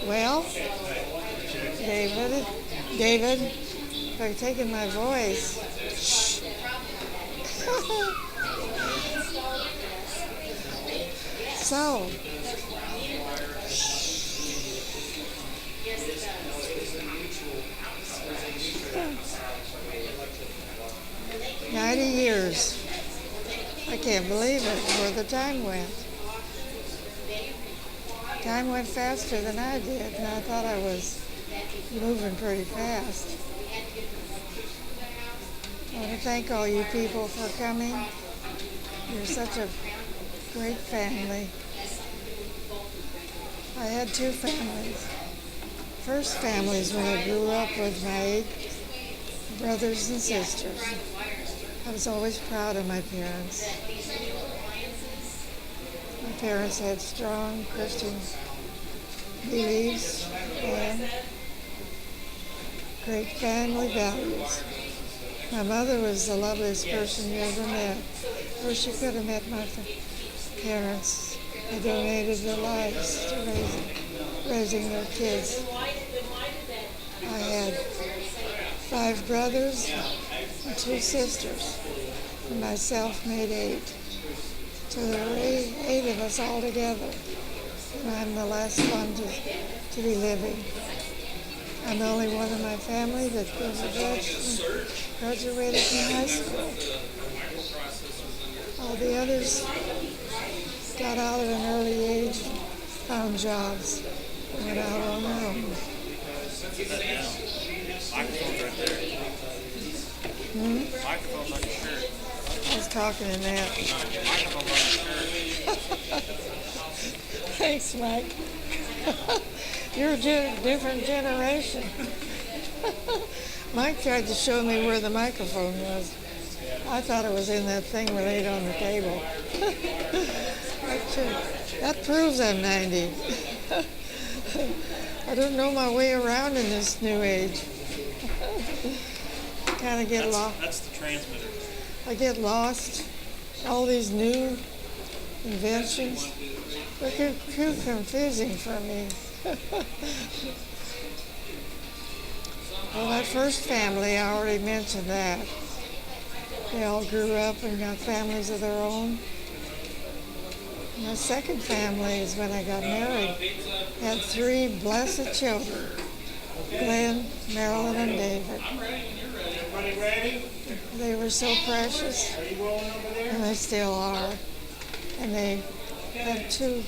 Well, David, by taking my voice. So, 90 years. I can't believe it, where the time went. Time went faster than I did, and I thought I was moving pretty fast. I want to thank all you people for coming. You're such a great family. I had two families. First families when I grew up with my 8 brothers and sisters. I was always proud of my parents. My parents had strong Christian beliefs and great family values. My mother was the loveliest person you ever met. I wish you could have met my parents. They donated their lives to raising their kids. I had 5 brothers and 2 sisters, and myself made 8. So there were 8 of us all together, and I'm the last one to be living. I'm the only one in my family that graduated from high school. All the others got out at an early age, found jobs, and went out on their own. Microphone's right there. Microphone's on your shirt. I was talking in that. Microphone's on your shirt. Thanks, Mike. You're a different generation. Mike tried to show me where the microphone was. I thought it was in that thing we laid on the table. That proves I'm 90. I don't know my way around in this new age. Kind of get lost. That's the transmitter. I get lost. All these new inventions. They're too confusing for me. Well, my first family, I already mentioned that. They all grew up and got families of their own. My second family is when I got married. Had 3 blessed children, Glenn, Marilyn, and David. They were so precious, and they still are. And they have two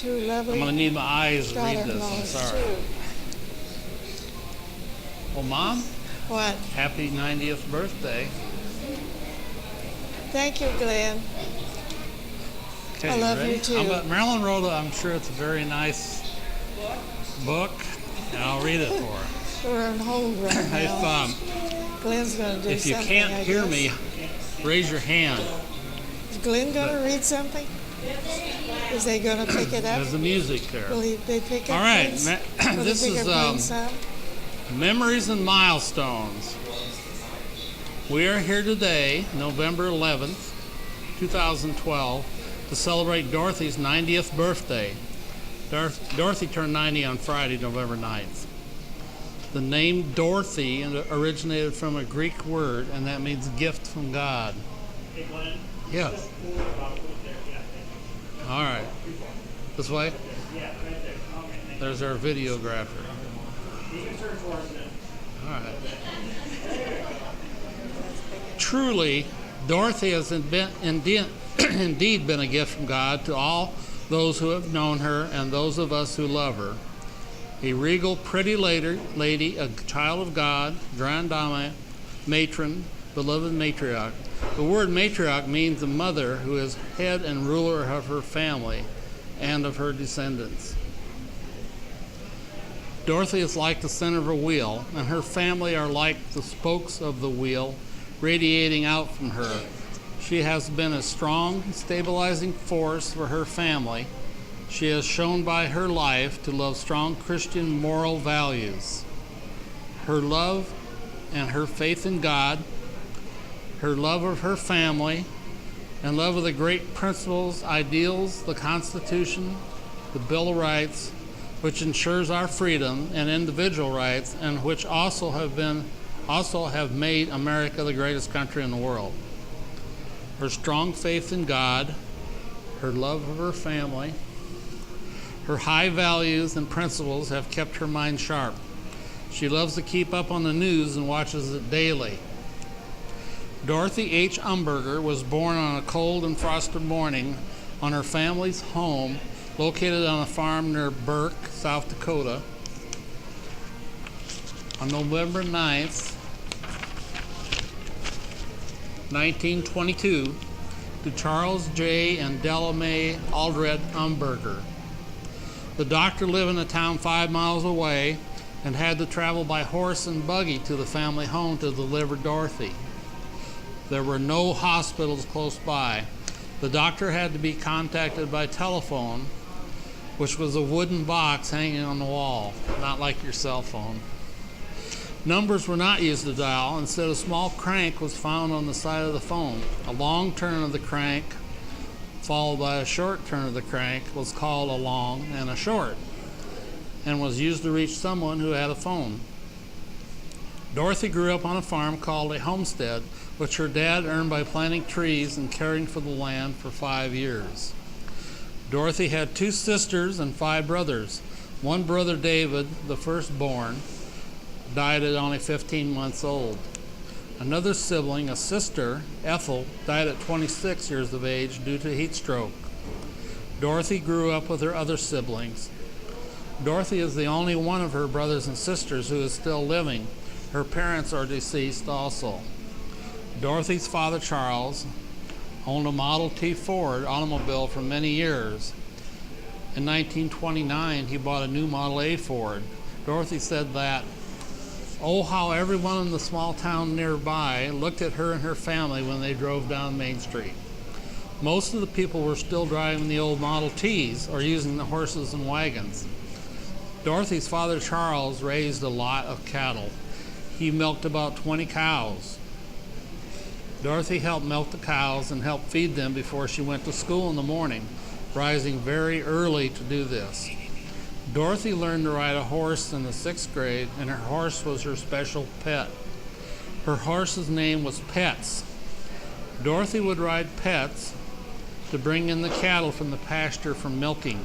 lovely I'm going to need my eyes to read this. I'm daughter-in-laws, sorry. too. Well, Mom, What? happy 90th birthday. Thank you, Glenn. Okay, I love ready? you, too. Marilyn wrote I'm sure it's a very nice book, and I'll read it for her. We're on hold right now. Glenn's going to do If you something, can't I hear guess. me, raise your hand. Is Glenn going to read something? Is they going to pick it up? There's the music there. Will they pick up All right, Glenn's? Will this they pick is up Glenn's sound? Memories and Milestones. We are here today, November 11th, 2012, to celebrate Dorothy's 90th birthday. Dorothy turned 90 on Friday, November 9th. The name Dorothy originated from a Greek word, and that means gift from God. Hey, Glenn. Yes. All right. This way? Yeah, right there. Okay. There's our videographer. You can turn towards it. All right. Truly, Dorothy has indeed been a gift from God to all those who have known her and those of us who love her. A regal, pretty lady, a child of God, grande dame, matron, beloved matriarch. The word matriarch means the mother who is head and ruler of her family and of her descendants. Dorothy is like the center of a wheel, and her family are like the spokes of the wheel radiating out from her. She has been a strong, stabilizing force for her family. She has shown by her life to love strong Christian moral values. Her love and her faith in God, her love of her family, and love of the great principles, ideals, the Constitution, the Bill of Rights, which ensures our freedom and individual rights, and which also have made America the greatest country in the world. Her strong faith in God, her love of her family, her high values and principles have kept her mind sharp. She loves to keep up on the news and watches it daily. Dorothy H. Umberger was born on a cold and frosty morning on her family's home located on a farm near Burke, South Dakota, on November 9th, 1922, to Charles J. and Della Mae Aldred Umberger. The doctor lived in a town 5 miles away and had to travel by horse and buggy to the family home to deliver Dorothy. There were no hospitals close by. The doctor had to be contacted by telephone, which was a wooden box hanging on the wall, not like your cell phone. Numbers were not used to dial. Instead, a small crank was found on the side of the phone. A long turn of the crank, followed by a short turn of the crank, was called a long and a short, and was used to reach someone who had a phone. Dorothy grew up on a farm called a homestead, which her dad earned by planting trees and caring for the land for 5 years. Dorothy had 2 sisters and 5 brothers. One brother, David, the firstborn, died at only 15 months old. Another sibling, a sister, Ethel, died at 26 years of age due to heat stroke. Dorothy grew up with her other siblings. Dorothy is the only one of her brothers and sisters who is still living. Her parents are deceased also. Dorothy's father, Charles, owned a Model T Ford automobile for many years. In 1929, he bought a new Model A Ford. Dorothy said that, "Oh, how everyone in the small town nearby looked at her and her family when they drove down Main Street. Most of the people were still driving the old Model Ts or using the horses and wagons." Dorothy's father, Charles, raised a lot of cattle. He milked about 20 cows. Dorothy helped milk the cows and helped feed them before she went to school in the morning, rising very early to do this. Dorothy learned to ride a horse in the 6th grade, and her horse was her special pet. Her horse's name was Pets. Dorothy would ride Pets to bring in the cattle from the pasture for milking.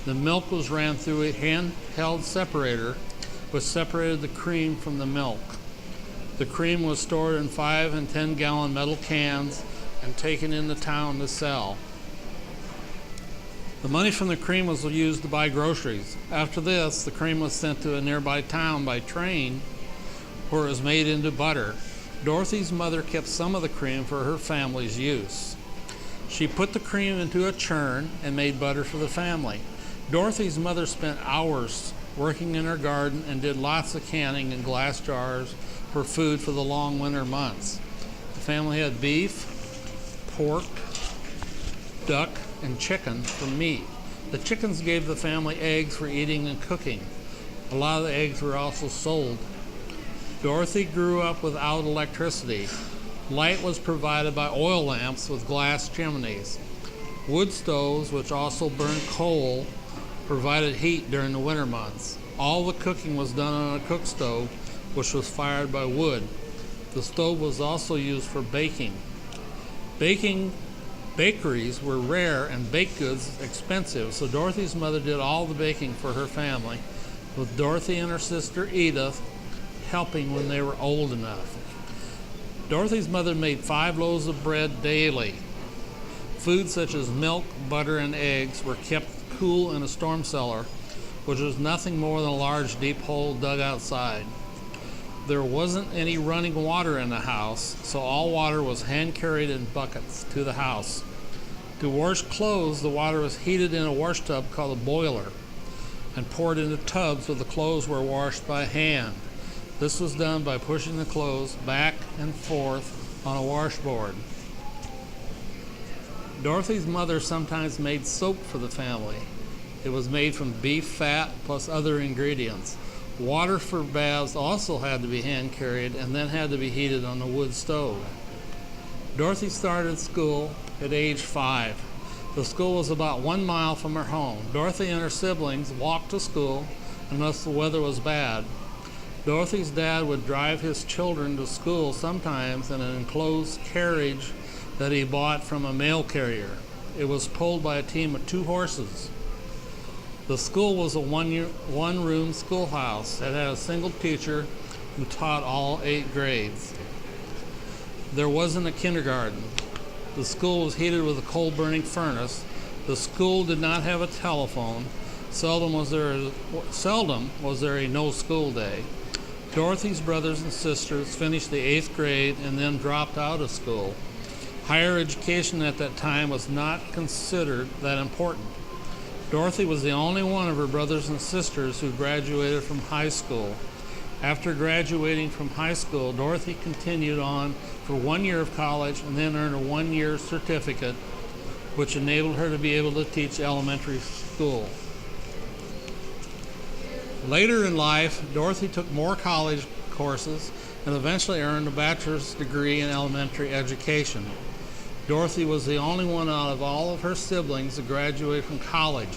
The milk was ran through a handheld separator, which separated the cream from the milk. The cream was stored in 5 and 10-gallon metal cans and taken into town to sell. The money from the cream was used to buy groceries. After this, the cream was sent to a nearby town by train, where it was made into butter. Dorothy's mother kept some of the cream for her family's use. She put the cream into a churn and made butter for the family. Dorothy's mother spent hours working in her garden and did lots of canning in glass jars for food for the long winter months. The family had beef, pork, duck, and chicken for meat. The chickens gave the family eggs for eating and cooking. A lot of the eggs were also sold. Dorothy grew up without electricity. Light was provided by oil lamps with glass chimneys. Wood stoves, which also burned coal, provided heat during the winter months. All the cooking was done on a cook stove, which was fired by wood. The stove was also used for baking. Bakeries were rare and baked goods expensive, so Dorothy's mother did all the baking for her family, with Dorothy and her sister Edith helping when they were old enough. Dorothy's mother made 5 loaves of bread daily. Food such as milk, butter, and eggs were kept cool in a storm cellar, which was nothing more than a large deep hole dug outside. There wasn't any running water in the house, so all water was hand carried in buckets to the house. To wash clothes, the water was heated in a wash tub called a boiler and poured into tubs where the clothes were washed by hand. This was done by pushing the clothes back and forth on a washboard. Dorothy's mother sometimes made soap for the family. It was made from beef fat plus other ingredients. Water for baths also had to be hand carried and then had to be heated on a wood stove. Dorothy started school at age 5. The school was about 1 mile from her home. Dorothy and her siblings walked to school unless the weather was bad. Dorothy's dad would drive his children to school sometimes in an enclosed carriage that he bought from a mail carrier. It was pulled by a team of 2 horses. The school was a one-room schoolhouse. It had a single teacher who taught all 8 grades. There wasn't a kindergarten. The school was heated with a coal-burning furnace. The school did not have a telephone. Seldom was there a no-school day. Dorothy's brothers and sisters finished the 8th grade and then dropped out of school. Higher education at that time was not considered that important. Dorothy was the only one of her brothers and sisters who graduated from high school. After graduating from high school, Dorothy continued on for 1 year of college and then earned a 1-year certificate, which enabled her to be able to teach elementary school. Later in life, Dorothy took more college courses and eventually earned a bachelor's degree in elementary education. Dorothy was the only one out of all of her siblings to graduate from college.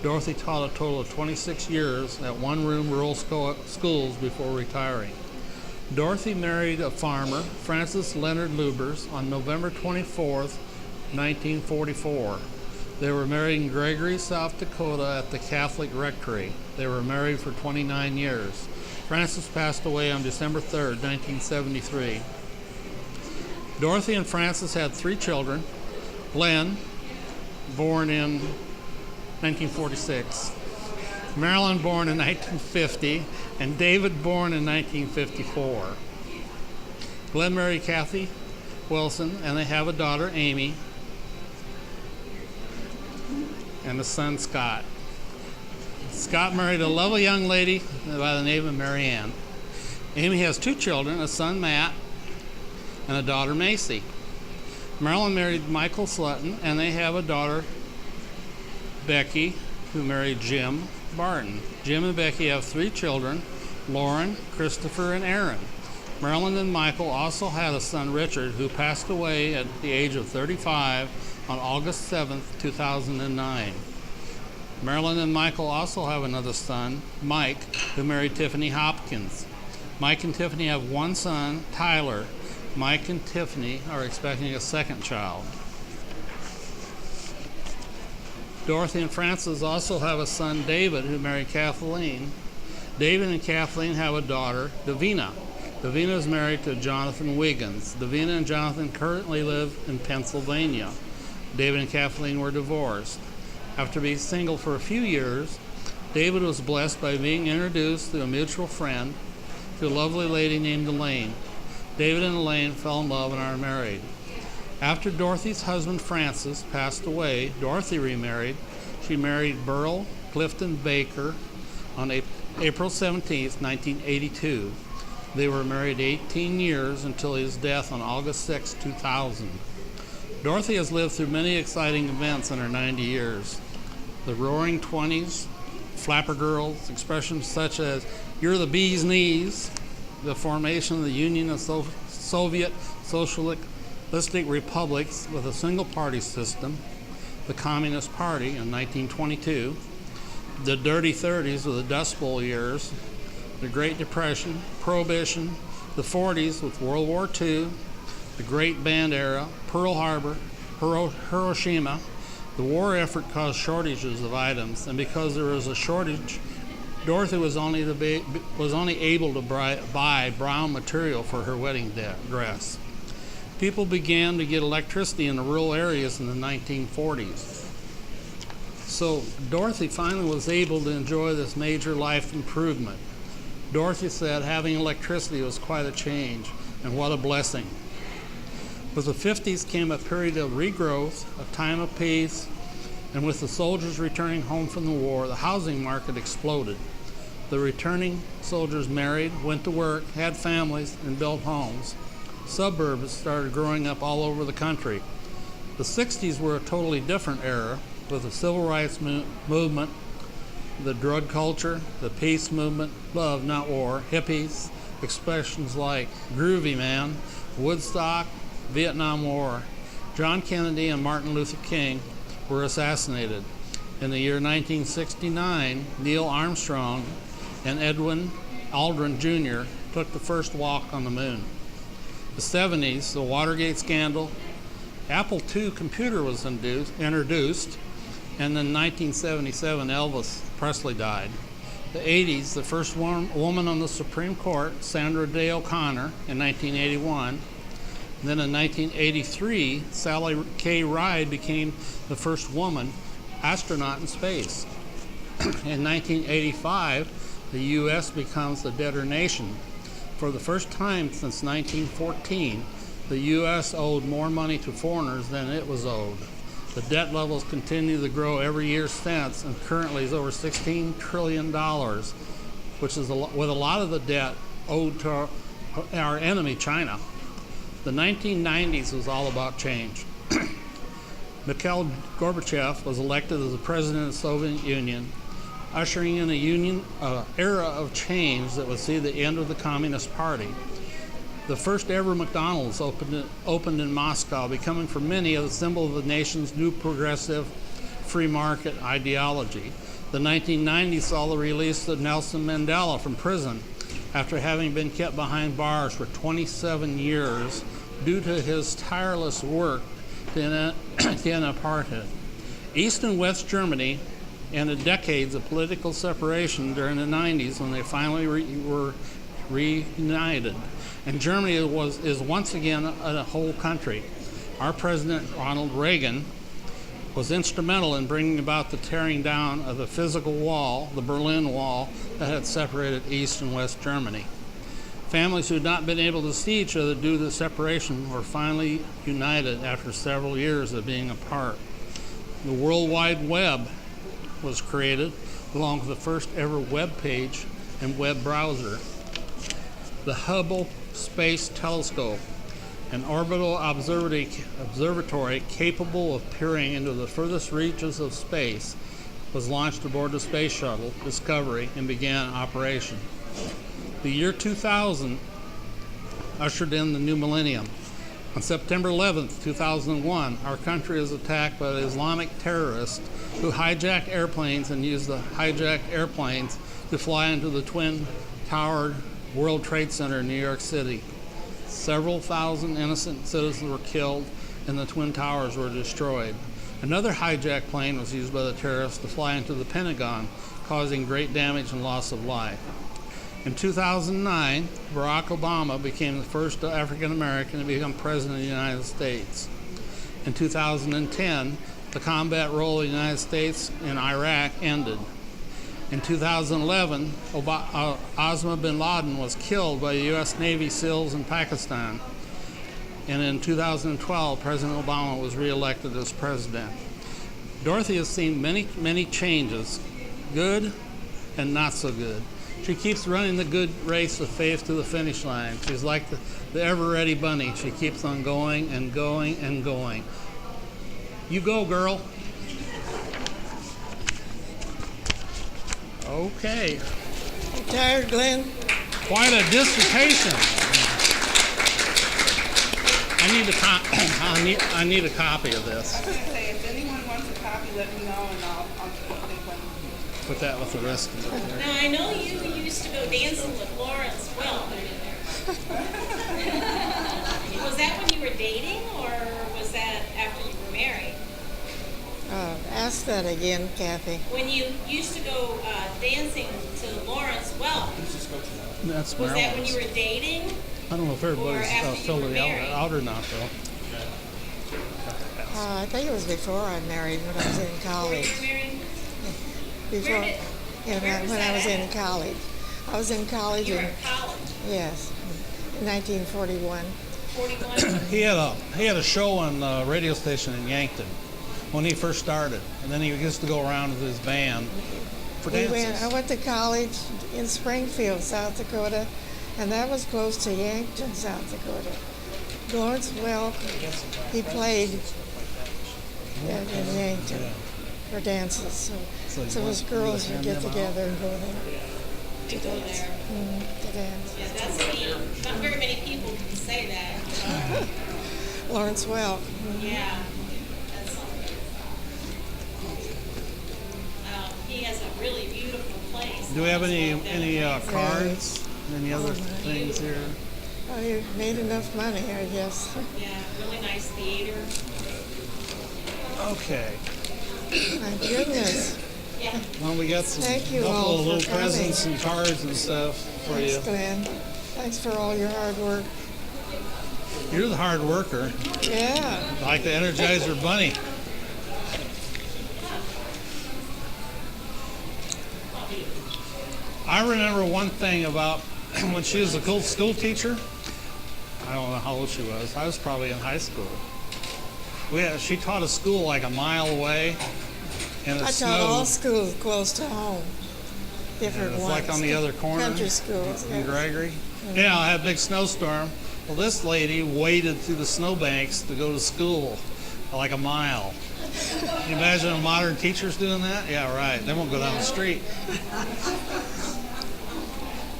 Dorothy taught a total of 26 years at one-room rural schools before retiring. Dorothy married a farmer, Francis Leonard Lubers, on November 24th, 1944. They were married in Gregory, South Dakota at the Catholic Rectory. They were married for 29 years. Francis passed away on December 3rd, 1973. Dorothy and Francis had 3 children. Glenn, born in 1946, Marilyn, born in 1950, and David, born in 1954. Glenn married Kathy Wilson, and they have a daughter, Amy, and a son, Scott. Scott married a lovely young lady by the name of Mary Ann. Amy has 2 children, a son, Matt, and a daughter, Macy. Marilyn married Michael Slutton, and they have a daughter, Becky, who married Jim Barton. Jim and Becky have 3 children, Lauren, Christopher, and Aaron. Marilyn and Michael also had a son, Richard, who passed away at the age of 35 on August 7th, 2009. Marilyn and Michael also have another son, Mike, who married Tiffany Hopkins. Mike and Tiffany have 1 son, Tyler. Mike and Tiffany are expecting a 2nd child. Dorothy and Francis also have a son, David, who married Kathleen. David and Kathleen have a daughter, Davina. Davina is married to Jonathan Wiggins. Davina and Jonathan currently live in Pennsylvania. David and Kathleen were divorced. After being single for a few years, David was blessed by being introduced to a mutual friend, to a lovely lady named Elaine. David and Elaine fell in love and are married. After Dorothy's husband, Francis, passed away, Dorothy remarried. She married Burl Clifton Baker on April 17, 1982. They were married 18 years until his death on August 6, 2000. Dorothy has lived through many exciting events in her 90 years. The Roaring Twenties, Flapper Girls, expressions such as, "You're the bee's knees," the formation of the Union of Soviet Socialistic Republics with a single-party system, the Communist Party in 1922, the Dirty 30s with the Dust Bowl years, the Great Depression, Prohibition, the 40s with World War II, the Great Band Era, Pearl Harbor, Hiroshima. The war effort caused shortages of items, and because there was a shortage, Dorothy was only able to buy brown material for her wedding dress. People began to get electricity in the rural areas in the 1940s. So Dorothy finally was able to enjoy this major life improvement. Dorothy said having electricity was quite a change, and what a blessing. With the 50s came a period of regrowth, a time of peace, and with the soldiers returning home from the war, the housing market exploded. The returning soldiers married, went to work, had families, and built homes. Suburbs started growing up all over the country. The 60s were a totally different era, with the civil rights movement, the drug culture, the peace movement, love, not war, hippies, expressions like groovy man, Woodstock, Vietnam War, John Kennedy and Martin Luther King, were assassinated. In the year 1969, Neil Armstrong and Edwin Aldrin Jr. took the first walk on the moon. The 70s, the Watergate scandal, Apple II computer was introduced, and in 1977, Elvis Presley died. The 80s, the first woman on the Supreme Court, Sandra Day O'Connor, in 1981. And then in 1983, Sally K. Ride became the first woman astronaut in space. In 1985, the U.S. becomes the debtor nation. For the first time since 1914, the U.S. owed more money to foreigners than it was owed. The debt levels continue to grow every year since, and currently is over $16 trillion, which is with a lot of the debt owed to our enemy, China. The 1990s was all about change. Mikhail Gorbachev was elected as the president of the Soviet Union, ushering in a era of change that would see the end of the Communist Party. The first ever McDonald's opened in Moscow, becoming for many a symbol of the nation's new progressive free market ideology. The 1990s saw the release of Nelson Mandela from prison after having been kept behind bars for 27 years due to his tireless work to end apartheid. East and West Germany ended decades of political separation during the 90s when they finally were reunited. And Germany is once again a whole country. Our President Ronald Reagan was instrumental in bringing about the tearing down of the physical wall, the Berlin Wall, that had separated East and West Germany. Families who had not been able to see each other due to the separation were finally united after several years of being apart. The World Wide Web was created, along with the first ever web page and web browser. The Hubble Space Telescope, an orbital observatory capable of peering into the furthest reaches of space, was launched aboard the space shuttle Discovery and began operation. The year 2000 ushered in the new millennium. On September 11th, 2001, our country was attacked by the Islamic terrorists who hijacked airplanes and used the hijacked airplanes to fly into the twin-towered World Trade Center in New York City. Several thousand innocent citizens were killed and the Twin Towers were destroyed. Another hijacked plane was used by the terrorists to fly into the Pentagon, causing great damage and loss of life. In 2009, Barack Obama became the first African American to become president of the United States. In 2010, the combat role of the United States in Iraq ended. In 2011, Osama bin Laden was killed by the U.S. Navy SEALs in Pakistan. And in 2012, President Obama was reelected as president. Dorothy has seen many, many changes, good and not so good. She keeps running the good race of faith to the finish line. She's like the ever-ready bunny. She keeps on going and going and going. You go, girl. Okay. You tired, Glenn? Quite a dissertation. I need a copy of this. Say, if anyone wants a copy, let me know and I'll take one. Put that with the rest of it there. Now, I know you used to go dancing with Lawrence Welk. Was that when you were dating, or was that after you were married? Ask that again, Kathy. When you used to go dancing to Lawrence Welk, That's was that when Maryland's. you were dating? I don't know if Or everybody's after you filled were it married? out or not, though. I think it was before I married, when I was in Were college. you married? Before, Where was when I that was in at? college. I was in college You were in, in college. yes, in 1941. 41. He had a show on a radio station in Yankton when he first started, and then he used to go around with his band for dances. I went to college in Springfield, South Dakota, and that was close to Yankton, South Dakota. Lawrence Welk, he played in Yankton for dances. So us girls would get together and go there to dance. To dance. Yeah, that's neat. Not very many people can say that. Lawrence Welk. Yeah. That's something. he has a really beautiful place. Do we have any It's cards? Any other things here? Oh, you made enough money, I guess. Yeah, really nice theater. Okay. My goodness. Yeah. Well, we got some Thank you couple all of for little coming. presents and cards and stuff for you. Thanks, Glenn. Thanks for all your hard work. You're the hard worker. Yeah. Like the Energizer Bunny. I remember one thing about when she was a cool school teacher. I don't know how old she was. I was probably in high school. She taught a school like a mile away, and it I snowed. taught all schools close to home. Different It was ones. like on the other corner Country schools. in yes. Gregory. Yeah, I had a big snowstorm. Well, this lady waded through the snowbanks to go to school, like a mile. Can you imagine a modern teacher's doing that? Yeah, right. They won't go down the street.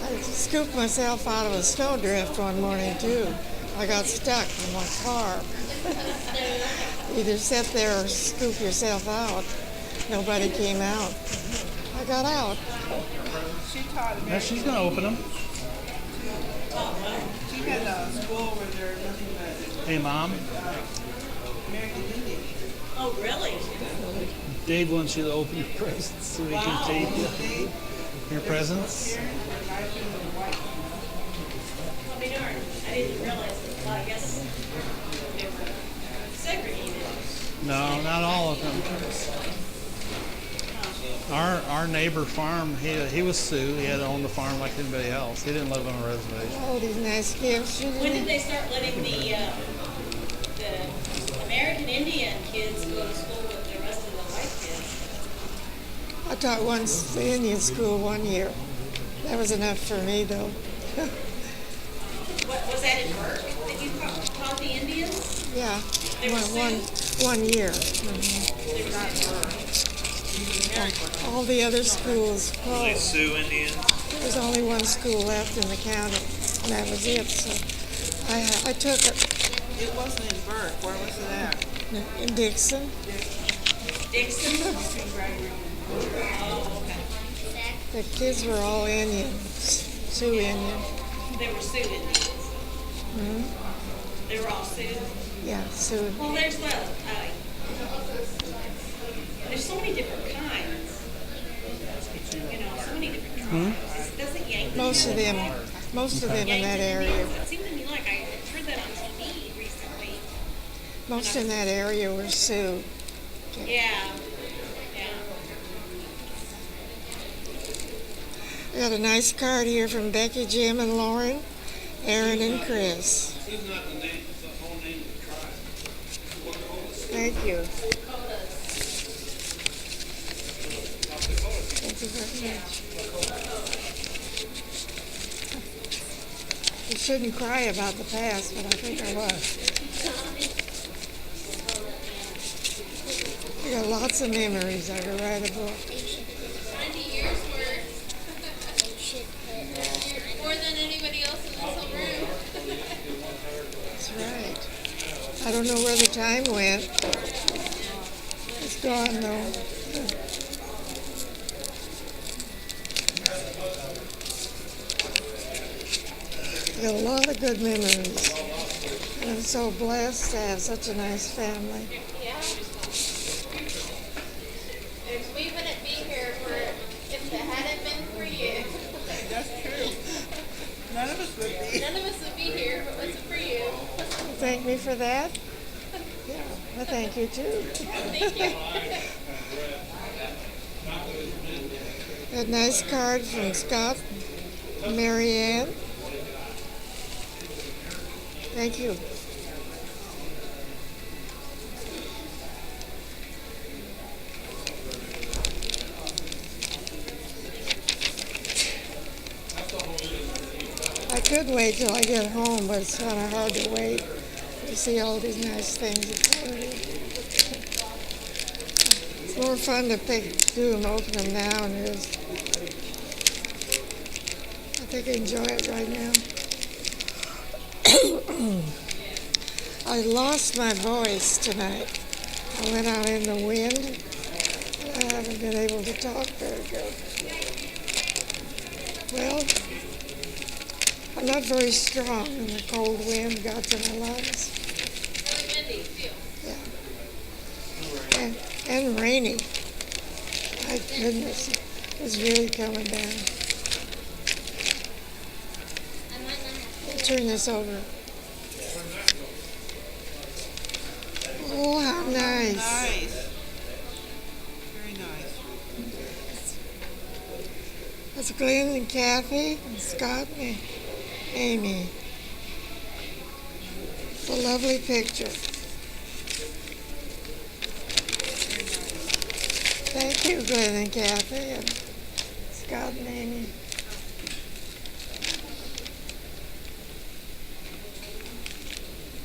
I scooped myself out of a snowdrift one morning, too. I got stuck in my car. Either sit there or scoop yourself out. Nobody came out. I got out. She taught Now American. she's going to open them. She had a school where there are nothing but Hey, Mom. American Indian. Oh, really? Dave wants you to open your presents so he can Wow. take your presents. Here, they're nice and white. Well, they darn. I didn't realize that. Well, I guess they were segregated. No, not all of them. Our neighbor farm, he was Sioux. He had to own the farm like anybody else. He didn't live on a reservation. All these nice gifts. When did they start letting the American Indian kids go to school with the rest of the white kids? I taught one Indian school 1 year. That was enough for me, though. What was that in Burke that you taught the Indians? Yeah, They were one year. They were not Burke. All the other schools closed. Sioux Indians. There was only one school left in the county, and that was it. So I took it It wasn't in Burke. Where was it at? in Dixon. Dixon? Between Gregory and Oh, okay. The kids were all Indians, Sioux Indian. They were Sioux Indians. They were all Sioux. Yeah, Sioux. Well, there's so many different kinds. You know, so many different tribes. Doesn't Yankee Most of have them in that area. It seemed to me like I heard that on TV recently. Most in that area were Sioux. Yeah. Yeah. I got a nice card here from Becky, Jim, and Lauren, Aaron, and Chris. Thank you. Thank you very much. You shouldn't cry about the past, but I think I was. I got lots of memories. I could write a book. 90 years worth. More than anybody else in this whole room. That's right. I don't know where the time went. It's gone though. I got a lot of good memories. And I'm so blessed to have such a nice family. Yeah. We wouldn't be here if it hadn't been for you. That's true. None of us would be. None of us would be here if it wasn't for you. You thank me for that? Yeah, I thank you too. Thank you. A nice card from Scott and Mary Ann. Thank you. I could wait till I get home, but it's kind of hard to wait to see all these nice things. It's more fun to do them, open them now, and it is. I think I enjoy it right now. I lost my voice tonight. I went out in the wind. I haven't been able to talk very good. Well, I'm not very strong, and the cold wind got to my lungs. Really windy, too. Yeah. And rainy. My goodness, it's really coming down. I might not have to. Turn this over. Oh, how nice. Nice. Very nice. That's Glenn and Kathy and Scott and Amy. It's a lovely picture. Thank you, Glenn and Kathy and Scott and Amy.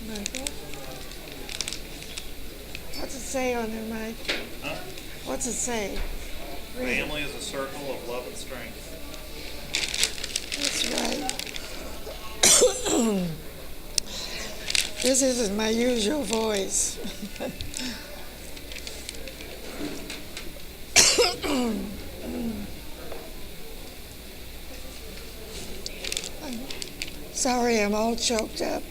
Michael? What's it say on there, Mike? Huh? What's it say? Read it. Family is a circle of love and strength. That's right. This isn't my usual voice. Sorry, I'm all choked up.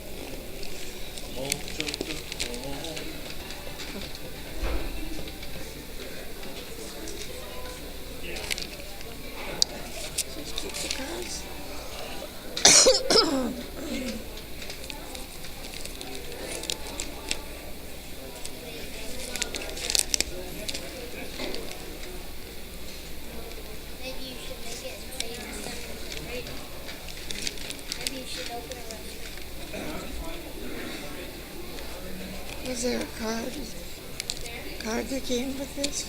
Just keep the cards. Maybe you should make it and say your stuff, right? Maybe you should open a restaurant. Was there a card that came with this?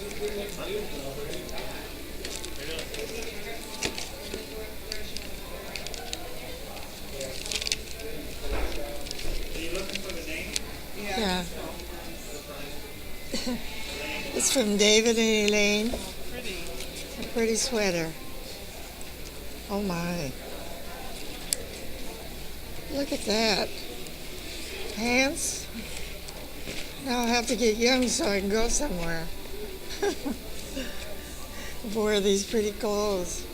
Are you looking for the name? Yeah. It's from David and Elaine. Pretty. A pretty sweater. Oh my. Look at that. Pants. Now I'll have to get young so I can go somewhere. Wear these pretty clothes.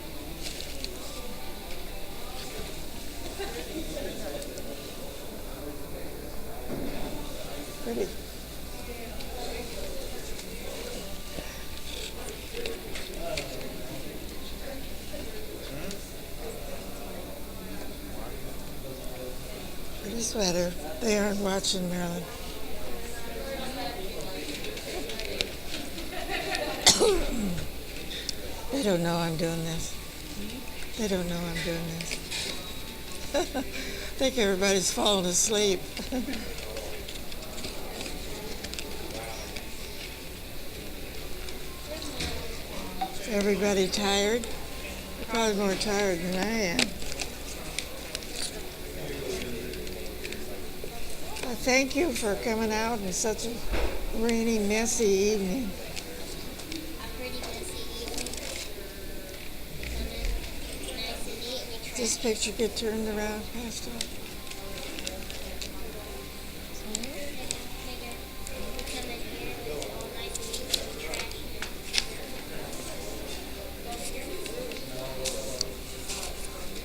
Pretty. Pretty sweater. They aren't watching, Marilyn. They don't know I'm doing this. They don't know I'm doing this. I think everybody's falling asleep. Is everybody tired? They're probably more tired than I am. Thank you for coming out in such a rainy, messy evening. A pretty messy evening. And then it's nice and neat and we This picture get turned around, Pastor. I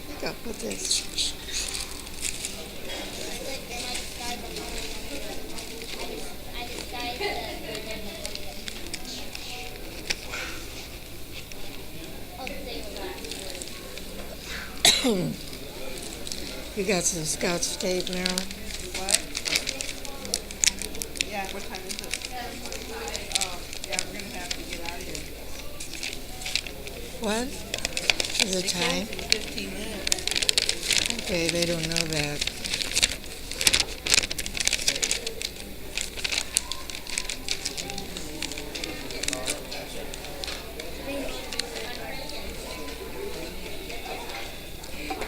think I'll put this. You got some Scotch tape, Marilyn? What? Yeah, what time is it? Oh, yeah, we're gonna have to get out of here. What? Is it It time? closes in 15 minutes. Okay, they don't know that.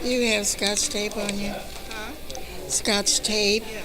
Do you have Scotch tape on you? Huh? Scotch tape? Yeah.